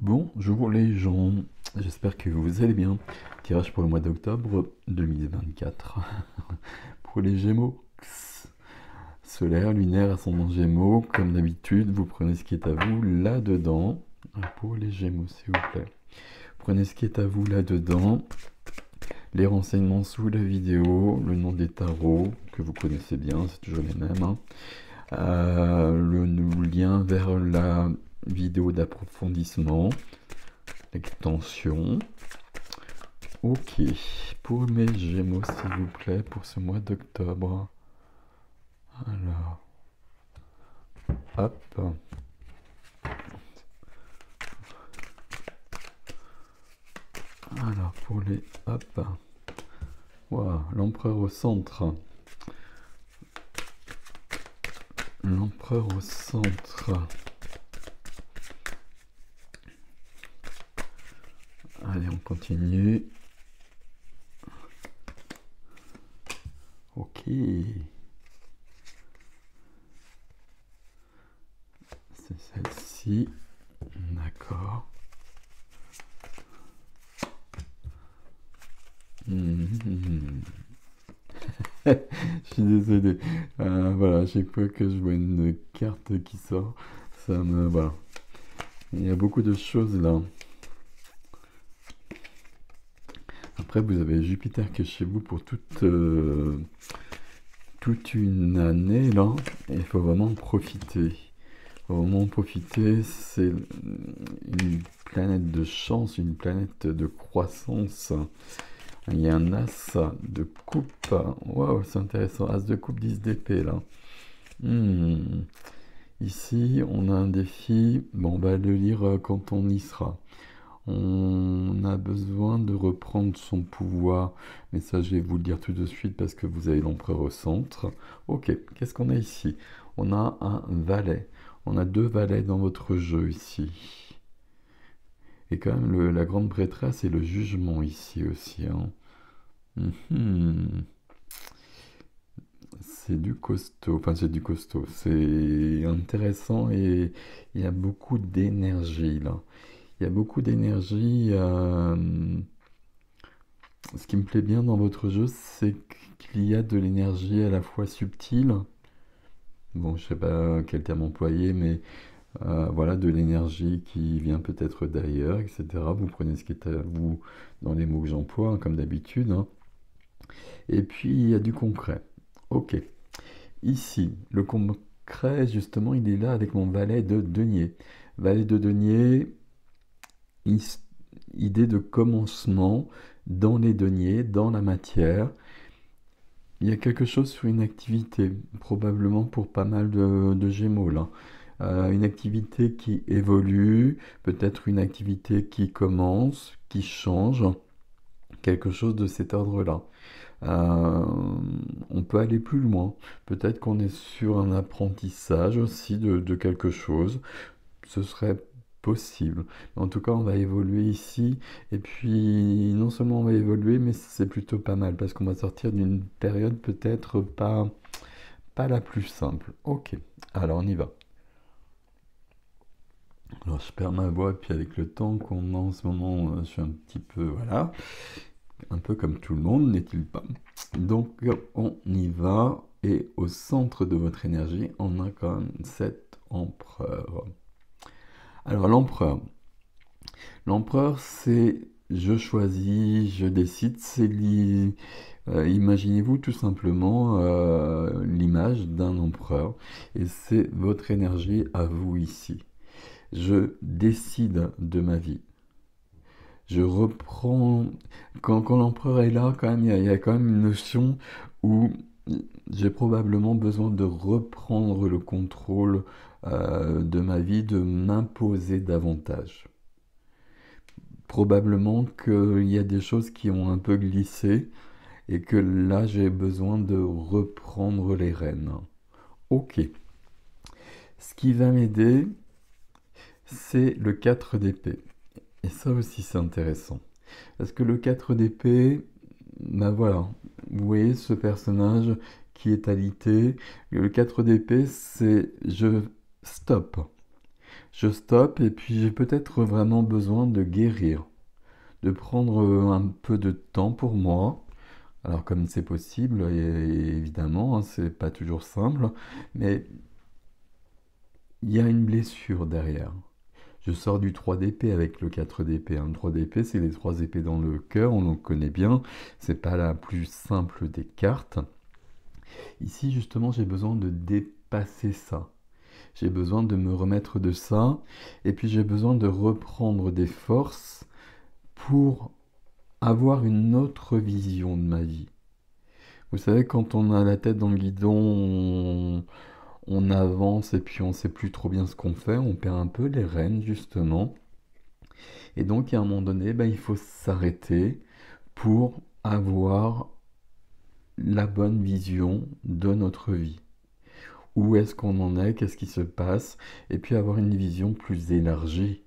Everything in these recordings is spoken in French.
Bonjour les gens, j'espère que vous allez bien. Tirage pour le mois d'octobre 2024. Pour les Gémeaux, solaire, lunaire, ascendant Gémeaux, comme d'habitude, vous prenez ce qui est à vous là-dedans. Pour les Gémeaux, s'il vous plaît. Prenez ce qui est à vous là-dedans. Les renseignements sous la vidéo, le nom des tarots, que vous connaissez bien, c'est toujours les mêmes. Le lien vers la vidéo d'approfondissement, l'extension. Ok, pour mes Gémeaux, s'il vous plaît, pour ce mois d'octobre. Alors, hop. Alors, pour les... Hop. Wow, l'empereur au centre. L'empereur au centre. Allez, on continue. Ok. C'est celle-ci. D'accord. Je suis désolé. Voilà, à chaque fois que je vois une carte qui sort, ça me... Voilà. Il y a beaucoup de choses là. Après, vous avez Jupiter qui est chez vous pour toute une année là. Et il faut vraiment profiter. Il faut vraiment profiter. C'est une planète de chance, une planète de croissance. Il y a un as de coupe. Waouh, c'est intéressant. As de coupe 10 d'épée là. Ici, on a un défi. Bon, on va le lire quand on y sera. On a besoin de reprendre son pouvoir. Mais ça, je vais vous le dire tout de suite parce que vous avez l'empereur au centre. Ok, qu'est-ce qu'on a ici? On a un valet. On a deux valets dans votre jeu ici. Et quand même, la grande prêtresse et le jugement ici aussi. C'est du costaud, enfin c'est du costaud, c'est intéressant et il y a beaucoup d'énergie là. Il y a beaucoup d'énergie. Ce qui me plaît bien dans votre jeu, c'est qu'il y a de l'énergie à la fois subtile. Bon, je sais pas quel terme employer, mais voilà, de l'énergie qui vient peut-être d'ailleurs, etc. Vous prenez ce qui est à vous dans les mots que j'emploie, comme d'habitude. Et puis, il y a du concret. Ok. Ici, le concret, justement, il est là avec mon valet de denier. Valet de denier, idée de commencement dans les deniers, dans la matière. Il y a quelque chose sur une activité, probablement pour pas mal de Gémeaux là. Une activité qui évolue, peut-être une activité qui commence, qui change, quelque chose de cet ordre-là. On peut aller plus loin. Peut-être qu'on est sur un apprentissage aussi de quelque chose. Ce serait possible. En tout cas, on va évoluer ici. Et puis, non seulement on va évoluer, mais c'est plutôt pas mal parce qu'on va sortir d'une période peut-être pas la plus simple. Ok, alors on y va. Alors, je perds ma voix, puis avec le temps qu'on a en ce moment, je suis un petit peu, voilà, un peu comme tout le monde, n'est-il pas? Donc, on y va. Et au centre de votre énergie, on a quand même cet empereur. Alors, l'empereur. L'empereur, c'est je choisis, je décide. Imaginez-vous tout simplement l'image d'un empereur. Et c'est votre énergie à vous ici. Je décide de ma vie. Je reprends. Quand l'empereur est là, quand même, il y a quand même une notion où j'ai probablement besoin de reprendre le contrôle de ma vie, de m'imposer davantage. Probablement qu'il y a des choses qui ont un peu glissé et que là j'ai besoin de reprendre les rênes. Ok. Ce qui va m'aider, c'est le 4 d'épée. Et ça aussi c'est intéressant. Parce que le 4 d'épée, ben voilà, vous voyez ce personnage qui est alité. Le 4 d'épée, c'est je stop. Je stoppe et puis j'ai peut-être vraiment besoin de guérir, de prendre un peu de temps pour moi. Alors comme c'est possible, et évidemment, hein, c'est pas toujours simple, mais il y a une blessure derrière. Je sors du 3 d'épée avec le 4 d'épée. Le 3 d'épée, c'est les 3 épées dans le cœur, on le connaît bien. C'est pas la plus simple des cartes. Ici, justement, j'ai besoin de dépasser ça. J'ai besoin de me remettre de ça. Et puis, j'ai besoin de reprendre des forces pour avoir une autre vision de ma vie. Vous savez, quand on a la tête dans le guidon, on avance et puis on ne sait plus trop bien ce qu'on fait. On perd un peu les rênes, justement. Et donc, à un moment donné, il faut s'arrêter pour avoir la bonne vision de notre vie. Où est-ce qu'on en est, qu'est-ce qui se passe, et puis avoir une vision plus élargie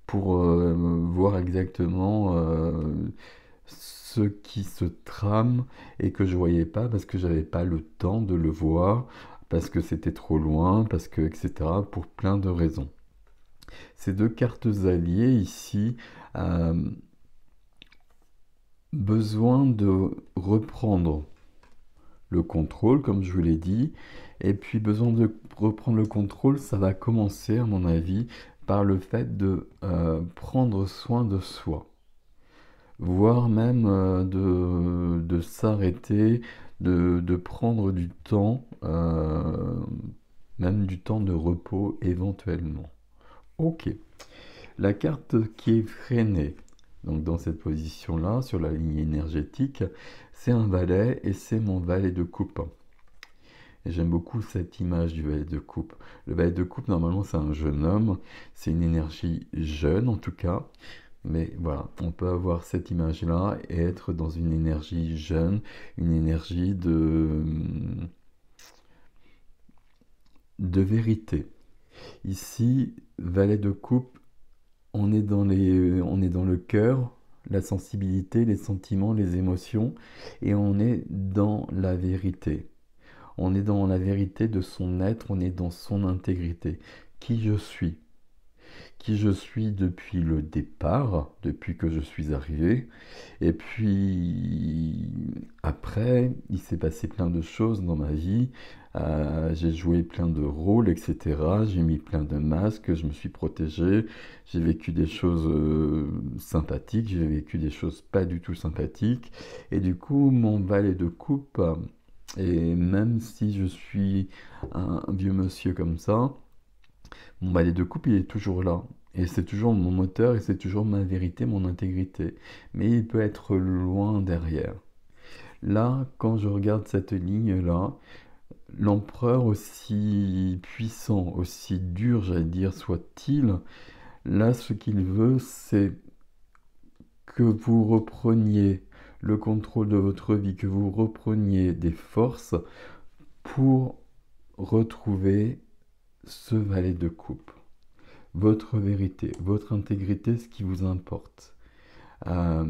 pour voir exactement ce qui se trame et que je voyais pas parce que j'avais pas le temps de le voir, parce que c'était trop loin, parce que etc. pour plein de raisons. Ces deux cartes alliées ici, euh, besoin de reprendre le contrôle, comme je vous l'ai dit, et puis besoin de reprendre le contrôle, ça va commencer, à mon avis, par le fait de prendre soin de soi, voire même de s'arrêter, de prendre du temps, même du temps de repos éventuellement. Ok. La carte qui est freinée, donc dans cette position-là, sur la ligne énergétique, c'est un valet et c'est mon valet de coupe. Et j'aime beaucoup cette image du valet de coupe. Le valet de coupe, normalement, c'est un jeune homme, c'est une énergie jeune en tout cas. Mais voilà, on peut avoir cette image-là et être dans une énergie jeune, une énergie de vérité. Ici, valet de coupe, on est dans le cœur, la sensibilité, les sentiments, les émotions, et on est dans la vérité. On est dans la vérité de son être, on est dans son intégrité. Qui je suis? Qui je suis depuis le départ, depuis que je suis arrivé. Et puis après, il s'est passé plein de choses dans ma vie. J'ai joué plein de rôles, etc. J'ai mis plein de masques, je me suis protégé. J'ai vécu des choses sympathiques, j'ai vécu des choses pas du tout sympathiques. Et du coup, mon valet de coupe, et même si je suis un vieux monsieur comme ça, mon balai de coupe, il est toujours là. Et c'est toujours mon moteur et c'est toujours ma vérité, mon intégrité. Mais il peut être loin derrière. Là, quand je regarde cette ligne-là, l'empereur aussi puissant, aussi dur, j'allais dire, soit-il, là, ce qu'il veut, c'est que vous repreniez le contrôle de votre vie, que vous repreniez des forces pour retrouver ce valet de coupe. Votre vérité, votre intégrité, ce qui vous importe. Euh,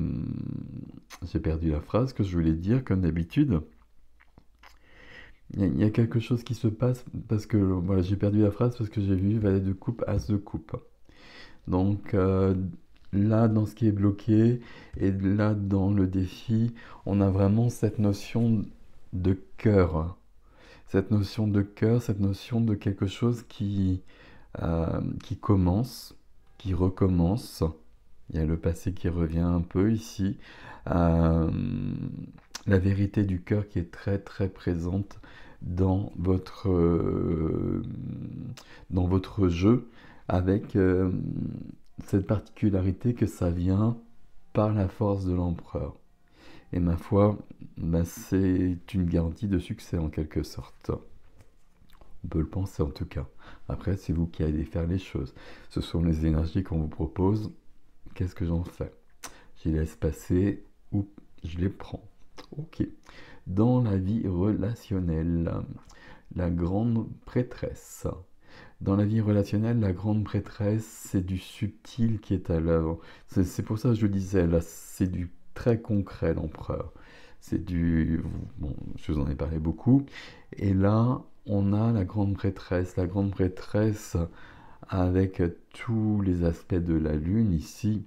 j'ai perdu la phrase que je voulais dire, comme d'habitude. Il y a quelque chose qui se passe parce que voilà, j'ai perdu la phrase parce que j'ai vu valet de coupe, as de coupe. Donc là, dans ce qui est bloqué et là, dans le défi, on a vraiment cette notion de cœur. Cette notion de cœur, cette notion de quelque chose qui commence, qui recommence. Il y a le passé qui revient un peu ici. Euh, la vérité du cœur qui est très très présente dans votre jeu, avec cette particularité que ça vient par la force de l'empereur. Et ma foi, c'est une garantie de succès en quelque sorte. On peut le penser en tout cas. Après, c'est vous qui allez faire les choses. Ce sont les énergies qu'on vous propose. Qu'est-ce que j'en fais? Je les laisse passer ou je les prends. Ok. Dans la vie relationnelle, la grande prêtresse. Dans la vie relationnelle, la grande prêtresse, c'est du subtil qui est à l'œuvre. C'est pour ça que je disais, là, c'est du très concret, l'empereur. C'est du... Bon, je vous en ai parlé beaucoup. Et là, on a la grande prêtresse. La grande prêtresse avec tous les aspects de la Lune ici,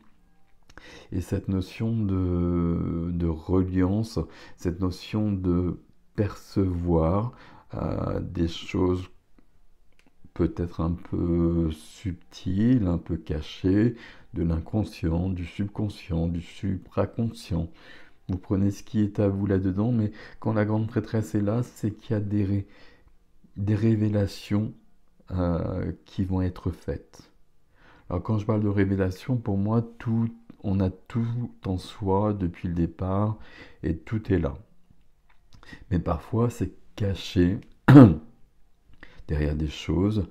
et cette notion de reliance, cette notion de percevoir des choses peut-être un peu subtiles, un peu cachées, de l'inconscient, du subconscient, du supraconscient. Vous prenez ce qui est à vous là-dedans, mais quand la grande prêtresse est là, c'est qu'il y a des révélations qui vont être faites. Alors quand je parle de révélation, pour moi, on a tout en soi depuis le départ et tout est là. Mais parfois, c'est caché derrière des choses.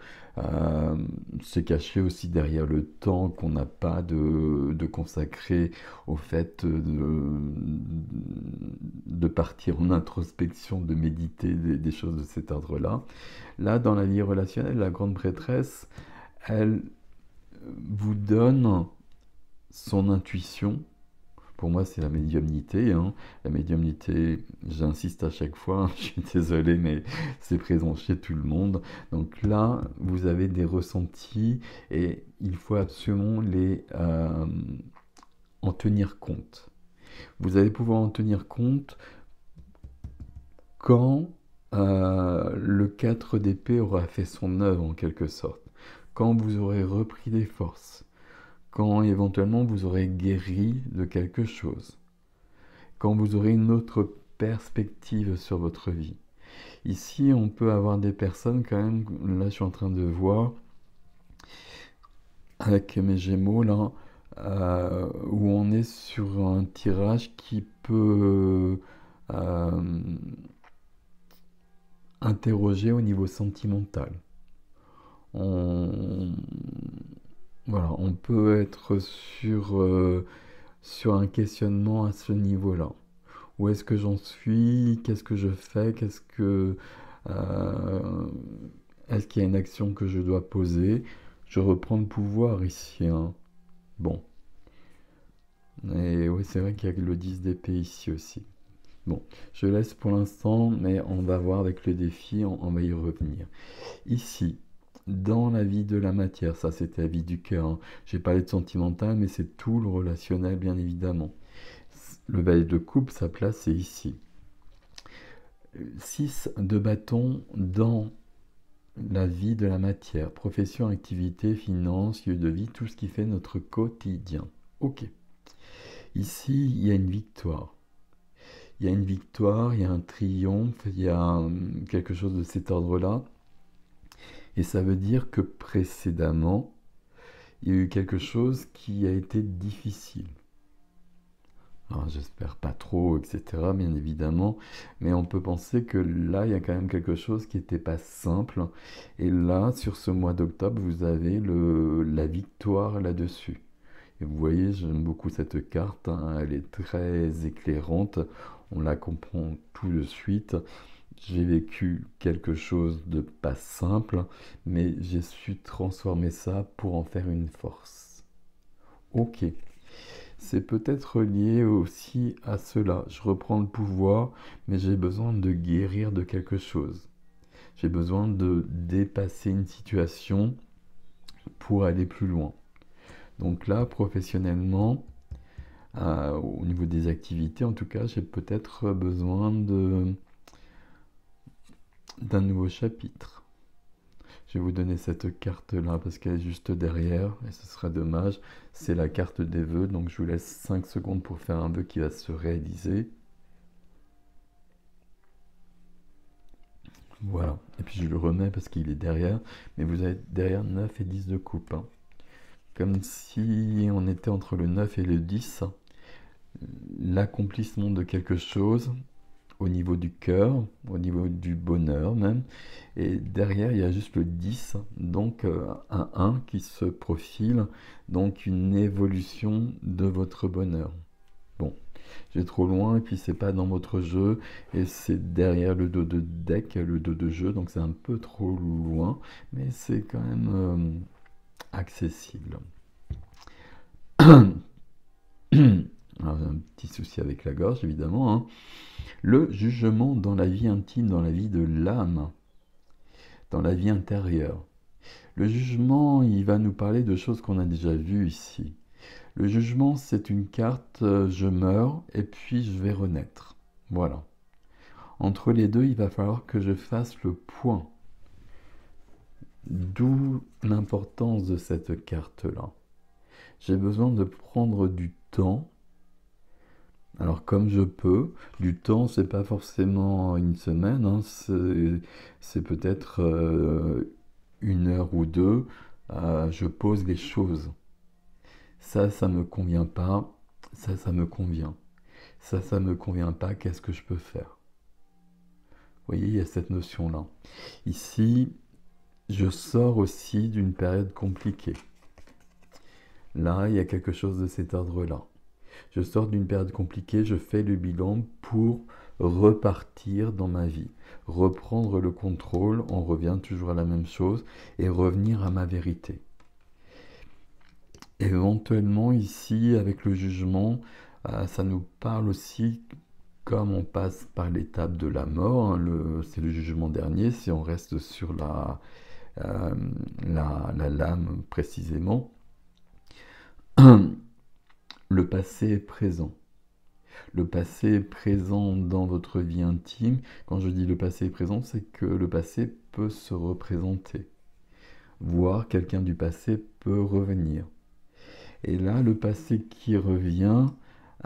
C'est caché aussi derrière le temps qu'on n'a pas de consacrer au fait de partir en introspection, de méditer des choses de cet ordre-là. Là, dans la vie relationnelle, la grande prêtresse, elle vous donne son intuition. Pour moi, c'est la médiumnité. La médiumnité, j'insiste à chaque fois, je suis désolé, mais c'est présent chez tout le monde. Donc là, vous avez des ressentis et il faut absolument en tenir compte. Vous allez pouvoir en tenir compte quand le 4 d'épée aura fait son œuvre en quelque sorte. Quand vous aurez repris des forces. Quand éventuellement vous aurez guéri de quelque chose, quand vous aurez une autre perspective sur votre vie. Ici, on peut avoir des personnes quand même, là je suis en train de voir, avec mes Gémeaux, là, où on est sur un tirage qui peut interroger au niveau sentimental. Voilà, on peut être sur un questionnement à ce niveau-là. Où est-ce que j'en suis? Qu'est-ce que je fais? Est-ce qu'il y a une action que je dois poser? Je reprends le pouvoir ici. Bon. Et oui, c'est vrai qu'il y a le 10 d'épée ici aussi. Bon, je laisse pour l'instant, mais on va voir avec le défi, on va y revenir. Ici, dans la vie de la matière, ça c'était la vie du cœur. J'ai parlé de sentimental, mais c'est tout le relationnel, bien évidemment. Le valet de coupe, sa place est ici. 6 de bâton dans la vie de la matière. Profession, activité, finances, lieu de vie, tout ce qui fait notre quotidien. Ok. Ici, il y a une victoire. Il y a une victoire, il y a un triomphe, il y a quelque chose de cet ordre-là. Et ça veut dire que précédemment, il y a eu quelque chose qui a été difficile. Alors, j'espère pas trop, etc., bien évidemment, mais on peut penser que là, il y a quand même quelque chose qui n'était pas simple. Et là, sur ce mois d'octobre, vous avez la victoire là-dessus. Et vous voyez, j'aime beaucoup cette carte, elle est très éclairante, on la comprend tout de suite. J'ai vécu quelque chose de pas simple, mais j'ai su transformer ça pour en faire une force. Ok. C'est peut-être lié aussi à cela. Je reprends le pouvoir, mais j'ai besoin de guérir de quelque chose. J'ai besoin de dépasser une situation pour aller plus loin. Donc là, professionnellement, au niveau des activités, en tout cas, j'ai peut-être besoin d'un nouveau chapitre. Je vais vous donner cette carte-là parce qu'elle est juste derrière et ce serait dommage. C'est la carte des vœux, donc je vous laisse 5 secondes pour faire un vœu qui va se réaliser. Voilà, et puis je le remets parce qu'il est derrière, mais vous avez derrière 9 et 10 de coupe. Comme si on était entre le 9 et le 10, l'accomplissement de quelque chose au niveau du cœur, au niveau du bonheur même. Et derrière, il y a juste le 10, donc un 1 qui se profile, donc une évolution de votre bonheur. Bon, j'ai trop loin, et puis c'est pas dans votre jeu, et c'est derrière le dos de deck, le dos de jeu, donc c'est un peu trop loin, mais c'est quand même accessible. Alors, j'ai un petit souci avec la gorge, évidemment. Le jugement dans la vie intime, dans la vie de l'âme, dans la vie intérieure. Le jugement, il va nous parler de choses qu'on a déjà vues ici. Le jugement, c'est une carte, je meurs et puis je vais renaître. Voilà. Entre les deux, il va falloir que je fasse le point. D'où l'importance de cette carte-là. J'ai besoin de prendre du temps. Alors comme je peux, du temps, c'est pas forcément une semaine, hein, c'est peut-être 1 heure ou deux. Je pose les choses. Ça me convient pas. Ça me convient. Ça me convient pas. Qu'est-ce que je peux faire? Vous voyez, il y a cette notion-là. Ici, je sors aussi d'une période compliquée. Là, il y a quelque chose de cet ordre-là. Je sors d'une période compliquée, je fais le bilan pour repartir dans ma vie. Reprendre le contrôle, on revient toujours à la même chose, et revenir à ma vérité. Éventuellement, ici, avec le jugement, ça nous parle aussi, comme on passe par l'étape de la mort, hein, c'est le jugement dernier, si on reste sur la lame précisément, le passé est présent. Le passé est présent dans votre vie intime. Quand je dis le passé est présent, c'est que le passé peut se représenter. Voire quelqu'un du passé peut revenir. Et là, le passé qui revient,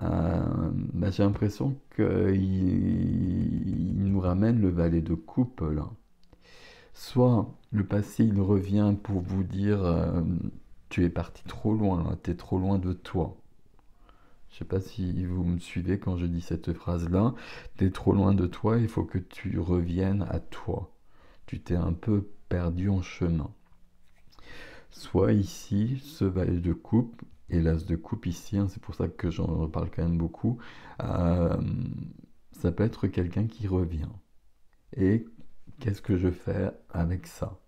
j'ai l'impression qu'il nous ramène le valet de coupe là. Soit le passé il revient pour vous dire tu es parti trop loin, tu es trop loin de toi. Je ne sais pas si vous me suivez quand je dis cette phrase-là. Tu es trop loin de toi, il faut que tu reviennes à toi. Tu t'es un peu perdu en chemin. Soit ici, ce valet de coupe, et l'as de coupe ici, hein, c'est pour ça que j'en reparle quand même beaucoup, ça peut être quelqu'un qui revient. Et qu'est-ce que je fais avec ça?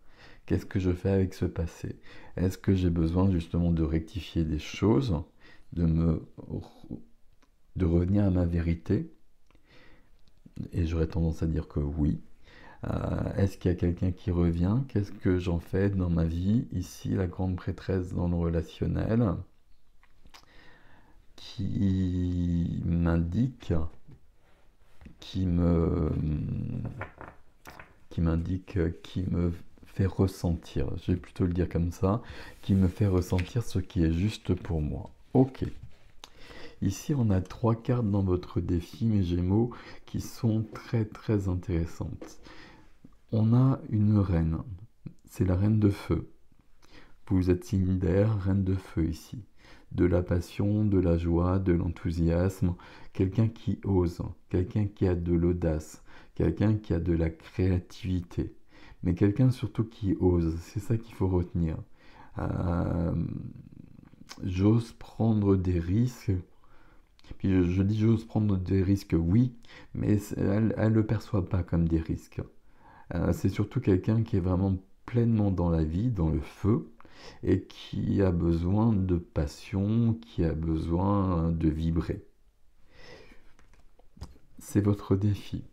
Qu'est-ce que je fais avec ce passé? Est-ce que j'ai besoin justement de rectifier des choses, de revenir à ma vérité? Et j'aurais tendance à dire que oui. Est-ce qu'il y a quelqu'un qui revient? Qu'est-ce que j'en fais dans ma vie? Ici, la grande prêtresse dans le relationnel qui m'indique, qui me fait ressentir, je vais plutôt le dire comme ça, qui me fait ressentir ce qui est juste pour moi. Ok. Ici, on a 3 cartes dans votre défi, mes Gémeaux, qui sont très très intéressantes. On a une reine, c'est la reine de feu. Vous êtes signe d'air, reine de feu ici. De la passion, de la joie, de l'enthousiasme, quelqu'un qui ose, quelqu'un qui a de l'audace, quelqu'un qui a de la créativité, mais quelqu'un surtout qui ose, c'est ça qu'il faut retenir. J'ose prendre des risques, puis je dis j'ose prendre des risques, oui, mais elle ne le perçoit pas comme des risques. C'est surtout quelqu'un qui est vraiment pleinement dans la vie, dans le feu, et qui a besoin de passion, qui a besoin de vibrer. C'est votre défi.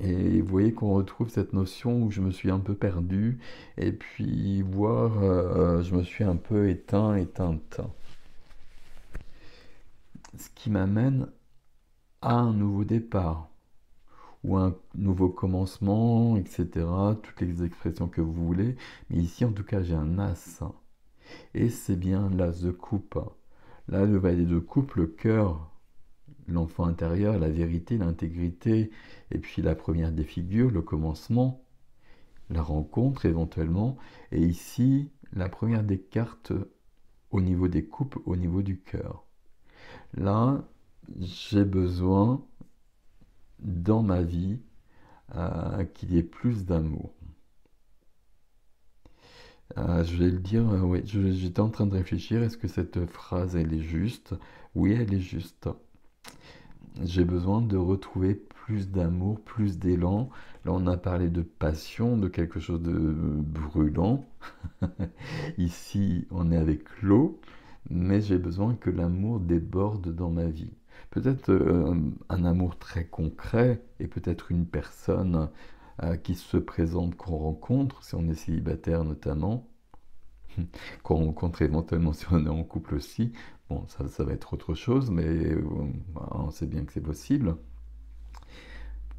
Et vous voyez qu'on retrouve cette notion où je me suis un peu perdu, et puis voir, je me suis un peu éteinte. Ce qui m'amène à un nouveau départ, ou un nouveau commencement, etc. Toutes les expressions que vous voulez. Mais ici, en tout cas, j'ai un as. Et c'est bien l'as de coupe. Là, le valet de coupe, le cœur, l'enfant intérieur, la vérité, l'intégrité, et puis la première des figures, le commencement, la rencontre éventuellement. Et ici, la première des cartes au niveau des coupes, au niveau du cœur. Là, j'ai besoin dans ma vie qu'il y ait plus d'amour. Je vais le dire, oui, j'étais en train de réfléchir, est-ce que cette phrase, elle est juste? Oui, elle est juste. J'ai besoin de retrouver plus d'amour, plus d'élan. Là, on a parlé de passion, de quelque chose de brûlant. Ici, on est avec l'eau, mais j'ai besoin que l'amour déborde dans ma vie. Peut-être un amour très concret et peut-être une personne qui se présentent, qu'on rencontre, si on est célibataire notamment, qu'on rencontre éventuellement si on est en couple aussi. Bon, ça va être autre chose, mais on sait bien que c'est possible.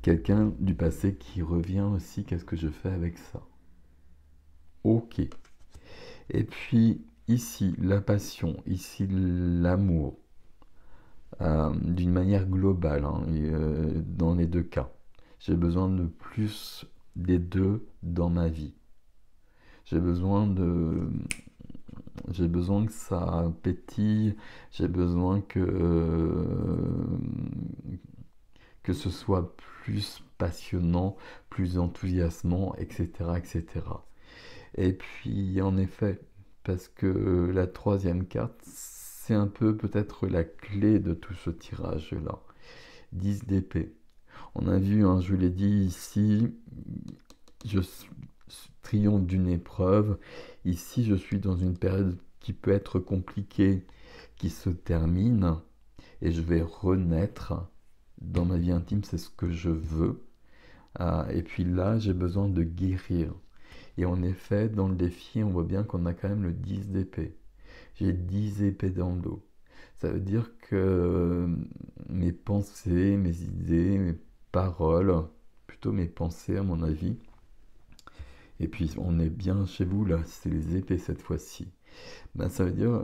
Quelqu'un du passé qui revient aussi, qu'est-ce que je fais avec ça? Ok. Et puis ici, la passion, ici l'amour, d'une manière globale, hein, dans les deux cas. J'ai besoin de plus des deux dans ma vie. J'ai besoin de, j'ai besoin que ça pétille, j'ai besoin que ce soit plus passionnant, plus enthousiasmant, etc., etc. Et puis, en effet, parce que la troisième carte, c'est un peu peut-être la clé de tout ce tirage-là. 10 d'épée. On a vu, hein, je vous l'ai dit ici, je triomphe d'une épreuve. Ici, je suis dans une période qui peut être compliquée, qui se termine, et je vais renaître dans ma vie intime, c'est ce que je veux. Et puis là, j'ai besoin de guérir. Et en effet, dans le défi, on voit bien qu'on a quand même le 10 d'épée. J'ai 10 épées dans le dos. Ça veut dire que mes pensées, mes idées, mes paroles, plutôt mes pensées à mon avis, et puis on est bien chez vous là, c'est les épées cette fois-ci. Ben, ça veut dire,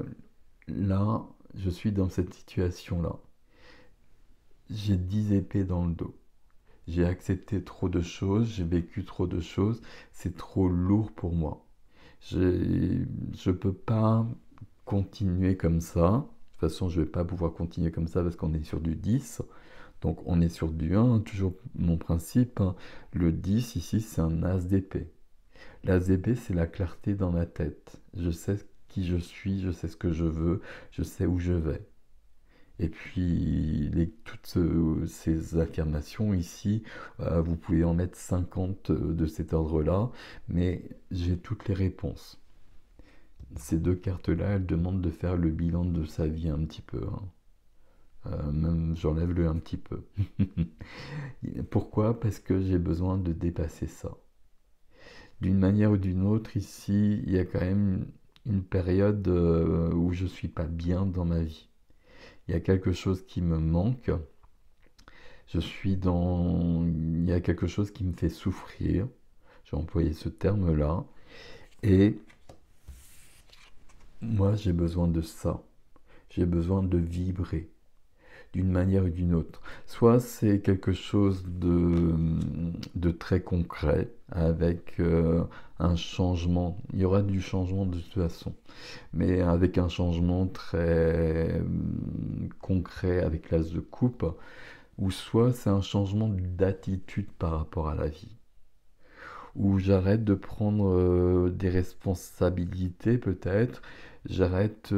là, je suis dans cette situation-là. J'ai 10 épées dans le dos. J'ai accepté trop de choses, j'ai vécu trop de choses, c'est trop lourd pour moi. Je ne peux pas continuer comme ça. De toute façon, je ne vais pas pouvoir continuer comme ça parce qu'on est sur du 10. Donc on est sur du 1, toujours mon principe, hein. Le 10 ici, c'est un as d'épée. L'as d'épée, c'est la clarté dans ma tête. Je sais qui je suis, je sais ce que je veux, je sais où je vais. Et puis, toutes ces affirmations ici, vous pouvez en mettre 50 de cet ordre-là, mais j'ai toutes les réponses. Ces deux cartes-là, elles demandent de faire le bilan de sa vie un petit peu, hein. Même j'enlève-le un petit peu. Pourquoi? Parce que j'ai besoin de dépasser ça. D'une manière ou d'une autre, ici, il y a quand même une période où je ne suis pas bien dans ma vie. Il y a quelque chose qui me manque. Il y a quelque chose qui me fait souffrir. J'ai employé ce terme-là. Et moi, j'ai besoin de ça. J'ai besoin de vibrer d'une manière ou d'une autre. Soit c'est quelque chose de très concret avec un changement. Il y aura du changement de toute façon, mais avec un changement très concret avec l'as de coupe, ou soit c'est un changement d'attitude par rapport à la vie, où j'arrête de prendre des responsabilités peut-être, j'arrête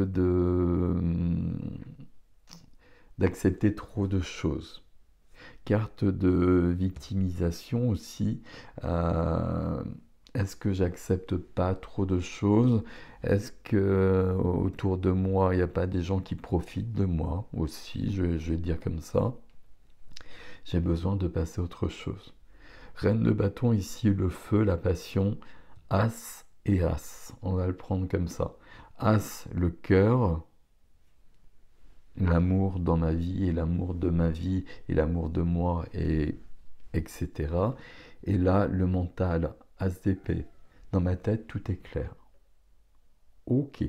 d'accepter trop de choses. Carte de victimisation aussi. Est-ce que j'accepte pas trop de choses? Est-ce que autour de moi, il n'y a pas des gens qui profitent de moi aussi? Je vais dire comme ça. J'ai besoin de passer à autre chose. Reine de bâton ici, le feu, la passion, as et as. On va le prendre comme ça. As, le cœur, l'amour dans ma vie et l'amour de ma vie et l'amour de moi et etc. Et là, le mental, as d'épée. Dans ma tête, tout est clair. Ok.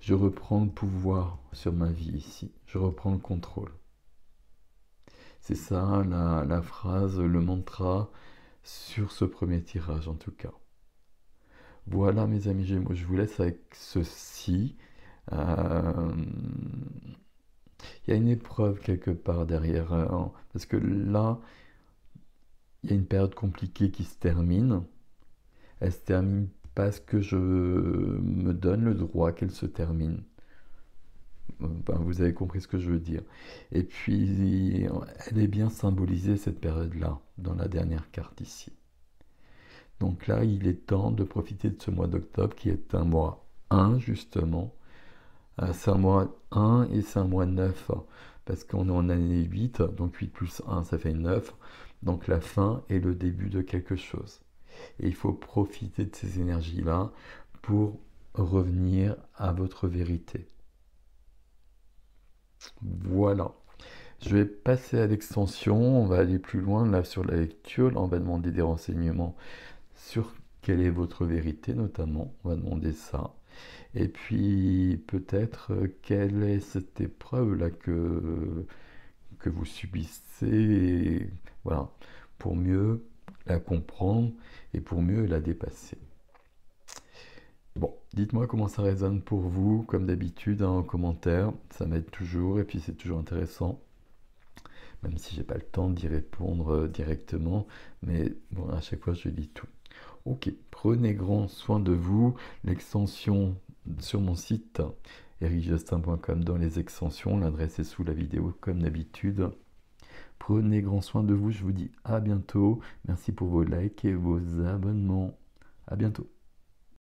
Je reprends le pouvoir sur ma vie ici. Je reprends le contrôle. C'est ça la phrase, le mantra sur ce premier tirage en tout cas. Voilà mes amis Gémeaux, je vous laisse avec ceci. Il y a une épreuve quelque part derrière, hein, parce que là, il y a une période compliquée qui se termine. Elle se termine parce que je me donne le droit qu'elle se termine. Ben, vous avez compris ce que je veux dire. Et puis, elle est bien symbolisée cette période-là, dans la dernière carte ici. Donc là, il est temps de profiter de ce mois d'octobre qui est un mois 1 justement. C'est un mois 1 et c'est un mois 9 parce qu'on est en année 8, donc 8 plus 1 ça fait 9. Donc la fin est le début de quelque chose. Et il faut profiter de ces énergies-là pour revenir à votre vérité. Voilà. Je vais passer à l'extension, on va aller plus loin là sur la lecture, là on va demander des renseignements sur quelle est votre vérité notamment, on va demander ça. Et puis peut-être quelle est cette épreuve là que vous subissez, voilà, pour mieux la comprendre et pour mieux la dépasser. Bon, dites-moi comment ça résonne pour vous, comme d'habitude, en commentaire, ça m'aide toujours et puis c'est toujours intéressant, même si j'ai pas le temps d'y répondre directement, mais bon, à chaque fois je lis tout. Ok, prenez grand soin de vous, l'extension sur mon site ericjustin.com dans les extensions, l'adresse est sous la vidéo comme d'habitude. Prenez grand soin de vous, je vous dis à bientôt, merci pour vos likes et vos abonnements, à bientôt.